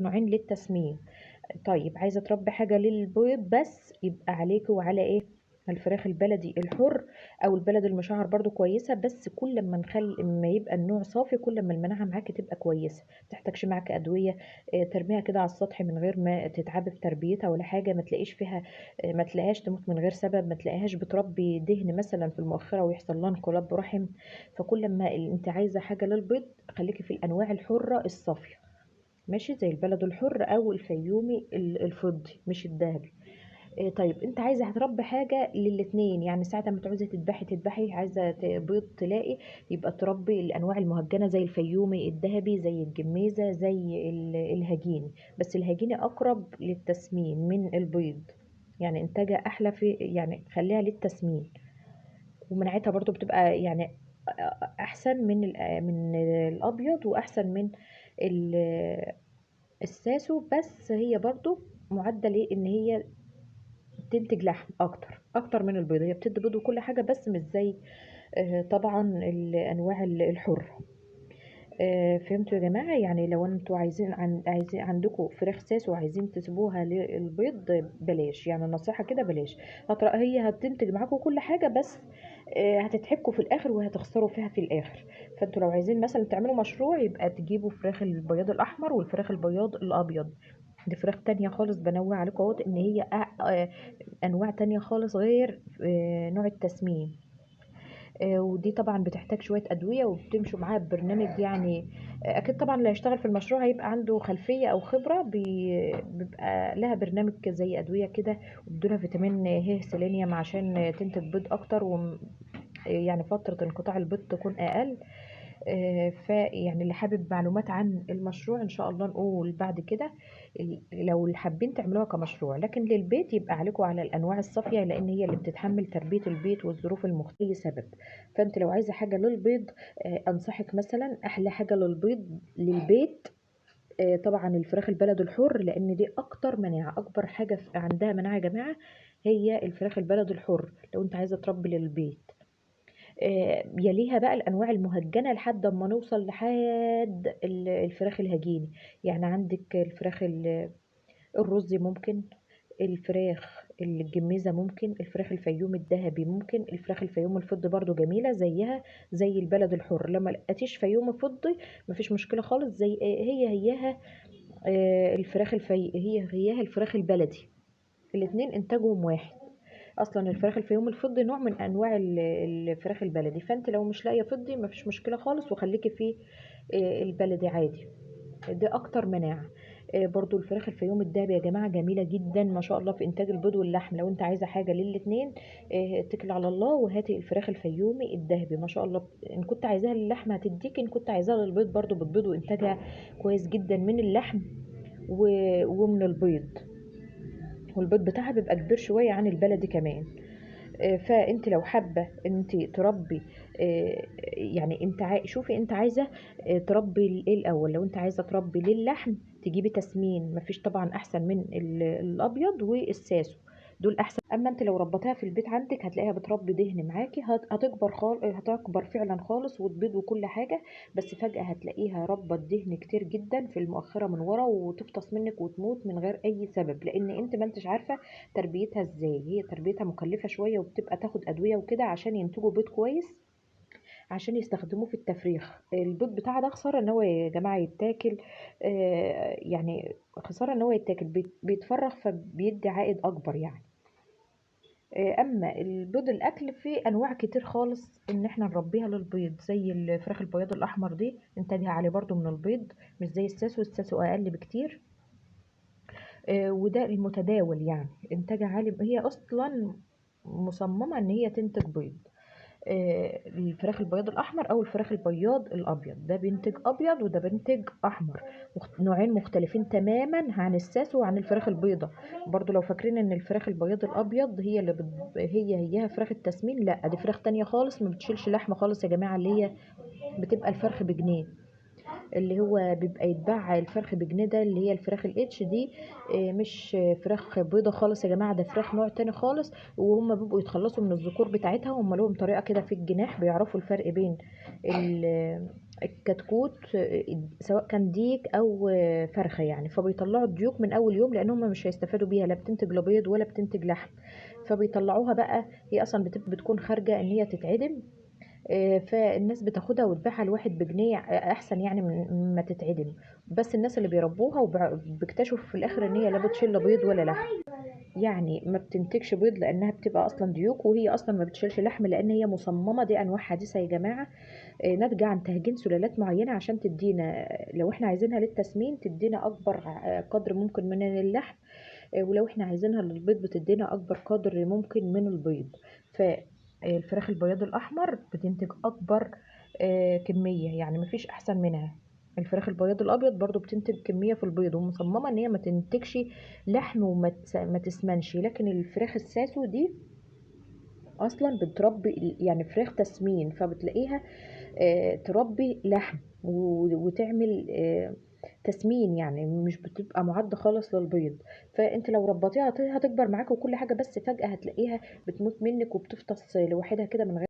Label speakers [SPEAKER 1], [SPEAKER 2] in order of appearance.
[SPEAKER 1] نوعين للتسمين. طيب عايزة تربي حاجة للبيض بس، يبقى عليكي وعلى ايه؟ الفراخ البلدي الحر او البلد المشعر برضو كويسة، بس كل ما يبقى النوع صافي كل ما المناعة معاكي تبقى كويسة، متحتاجش معاكي ادوية. ترميها كده على السطح من غير ما تتعبي في تربيتها ولا حاجة، ما تلاقيش فيها ما تلاقيهاش تموت من غير سبب، ما تلاقيهاش بتربي دهن مثلا في المؤخرة ويحصل لها انقلاب رحم. فكل ما انت عايزة حاجة للبيض خليكي في الانواع الحرة الصافية، ماشي، زي البلد الحر او الفيومي الفضي مش الذهبي. طيب انت عايزه هتربي حاجه للاتنين، يعني ساعه ما تعوزي تذبحي عايزه بيض تلاقي، يبقى تربي الانواع المهجنه زي الفيومي الذهبي زي الجميزه زي الهجيني. بس الهجيني اقرب للتسمين من البيض، يعني انتاجها احلى، في يعني خليها للتسمين، ومناعتها برضو بتبقى يعني احسن من من الابيض واحسن من الساسو. بس هي برضو معدل ايه ان هي تنتج لحم اكتر من البيض، هي بتدي بيض وكل حاجه بس مش زي طبعا الانواع الحره. فهمتوا يا جماعه؟ يعني لو انتوا عايزين عندكم فراخ ساس وعايزين تسيبوها للبيض بلاش، يعني النصيحه كده بلاش. هي هتنتج معاكم كل حاجه بس هتتحبكوا في الاخر وهتخسروا فيها في الاخر. فانتوا لو عايزين مثلا تعملوا مشروع يبقى تجيبوا فراخ البياض الاحمر والفراخ البياض الابيض، دي فراخ تانية خالص، بنوع عليكم اهوت ان هي انواع تانية خالص غير نوع التسمين. ودي طبعا بتحتاج شوية أدوية وبتمشوا معاها ببرنامج، يعني أكيد طبعا اللي هيشتغل في المشروع هيبقى عنده خلفية أو خبرة، بيبقى لها برنامج زي أدوية كده، وبدولها فيتامين سيلينيوم عشان تنتج بيض أكتر، يعني فترة انقطاع البيض تكون أقل. فيعني اللي حابب معلومات عن المشروع ان شاء الله نقول بعد كده، لو اللي حابين تعملوها كمشروع، لكن للبيت يبقى عليكم على الانواع الصافيه لان هي اللي بتتحمل تربيه البيت والظروف المختلفه سبب. فانت لو عايزه حاجه للبيض انصحك مثلا احلى حاجه للبيض للبيت طبعا الفراخ البلد الحر، لان دي اكتر مناعه، اكبر حاجه عندها مناعه يا جماعه هي الفراخ البلد الحر لو انت عايزه تربي للبيت. يليها بقى الانواع المهجنه لحد اما نوصل لحد الفراخ الهجيني. يعني عندك الفراخ الرزي ممكن، الفراخ الجميزه ممكن، الفراخ الفيوم الذهبي ممكن، الفراخ الفيوم الفضي برضو جميله زيها زي البلد الحر. لما لقيتيش فيوم فضي مفيش مشكله خالص، زي هيها هيها الفراخ البلدي، الاتنين انتاجهم واحد. اصلا الفراخ الفيوم الفضي نوع من انواع الفراخ البلدي، فانت لو مش لاقيه فضي مفيش مشكله خالص وخليكي في البلدي عادي، دي اكتر مناعه. برضو الفراخ الفيوم الدهبي يا جماعه جميله جدا ما شاء الله في انتاج البيض واللحم، لو انت عايزه حاجه للاتنين اتكل على الله وهاتي الفراخ الفيومي الدهبي ما شاء الله، ان كنت عايزاها للحم هتديك، ان كنت عايزاها للبيض برضو بتبيض وانتاجها كويس جدا من اللحم ومن البيض، والبيض بتاعها بيبقى كبير شويه عن البلدي كمان. فانت لو حابه انت تربي يعني انت شوفي انت عايزه تربي ايه الاول. لو انت عايزه تربي للحم تجيبي تسمين، مفيش طبعا احسن من الابيض والساسو، دول احسن. اما انت لو ربطها في البيت عندك هتلاقيها بتربي دهن معاكي، هتكبر فعلا خالص وتبيض وكل حاجه، بس فجاه هتلاقيها ربت دهن كتير جدا في المؤخره من ورا وتفطس منك وتموت من غير اي سبب، لان انت ما انتش عارفه تربيتها ازاي. هي تربيتها مكلفة شوية وبتبقى تاخد ادوية وكده عشان ينتجوا بيض كويس عشان يستخدموه في التفريخ. البيض بتاعها ده خسارة ان هو يا جماعة يتاكل، يعني خسارة ان هو يتاكل، بيتفرخ فبيدي عائد اكبر يعني. اما البيض الاكل في انواع كتير خالص ان احنا نربيها للبيض، زي الفراخ البياض الاحمر دي انتاجها عالي برضو من البيض، مش زي الساسو اقل بكتير. وده المتداول يعني انتاجها عالي، هي اصلا مصممة ان هي تنتج بيض. الفراخ البياض الاحمر او الفراخ البياض الابيض، ده بينتج ابيض وده بينتج احمر، نوعين مختلفين تماما عن الساس وعن الفراخ البيضة. برضو لو فاكرين ان الفراخ البياض الابيض هي اللي هي فراخ التسمين، لا دي فراخ تانية خالص ما بتشيلش لحمة خالص يا جماعة، اللي هي بتبقى الفرخ بجنيه، اللي هو بيبقى يتباع الفرخ بجنيه، ده اللي هي الفراخ الاتش دي. مش فراخ بيضة خالص يا جماعة، ده فراخ نوع تاني خالص، وهم بيبقوا يتخلصوا من الذكور بتاعتها، هم لهم طريقة كده في الجناح بيعرفوا الفرق بين الكتكوت سواء كان ديك او فرخه يعني، فبيطلعوا الديوك من اول يوم لان هم مش هيستفادوا بيها، لا بتنتج لا بيض ولا بتنتج لحم. فبيطلعوها بقى، هي اصلا بتكون خارجه ان هي تتعدم. فالناس بتاخدها وتبيعها الواحد بجنيه احسن يعني من ما تتعدم. بس الناس اللي بيربوها وبيكتشفوا في الاخر ان هي لا بتشيل لا بيض ولا لحم، يعني ما بتنتجش بيض لانها بتبقى اصلا ديوك، وهي اصلا ما بتشيلش لحم لان هي مصممه. دي انواع حديثه يا جماعه، ناتجه عن تهجين سلالات معينه عشان تدينا، لو احنا عايزينها للتسمين تدينا اكبر قدر ممكن من اللحم، ولو احنا عايزينها للبيض بتدينا اكبر قدر ممكن من البيض. فالفراخ البياض الاحمر بتنتج اكبر كميه، يعني مفيش احسن منها. الفراخ البياض الابيض برضو بتنتج كميه في البيض، ومصممه ان هي ما تنتجش لحم ما تسمنش. لكن الفراخ الساسو دي اصلا بتربي يعني فراخ تسمين، فبتلاقيها تربي لحم وتعمل تسمين، يعني مش بتبقى معدة خالص للبيض. فانت لو ربطيها هتكبر معاك وكل حاجة، بس فجأة هتلاقيها بتموت منك وبتفطس لوحدها كده من غير